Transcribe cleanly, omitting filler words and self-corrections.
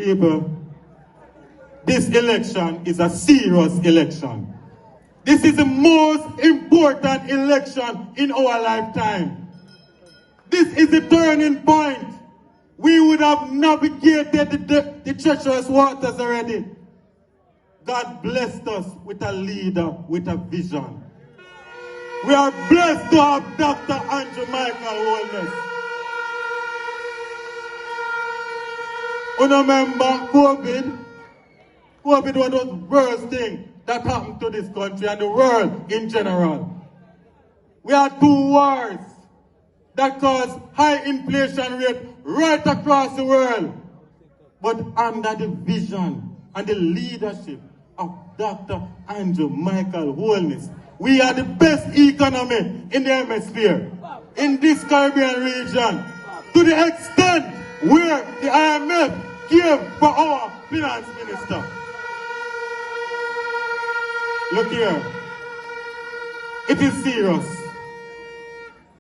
People, this election is a serious election. This is the most important election in our lifetime. This is the turning point. We would have navigated the treacherous waters already. God blessed us with a leader, with a vision. We are blessed to have Dr. Andrew Michael Holness. You remember COVID? COVID was the worst thing that happened to this country and the world in general. We had 2 wars that caused high inflation rate right across the world. But under the vision and the leadership of Dr. Andrew Michael Holness, we are the best economy in the hemisphere, in this Caribbean region, to the extent where the IMF came for our finance minister. Look here, it is serious.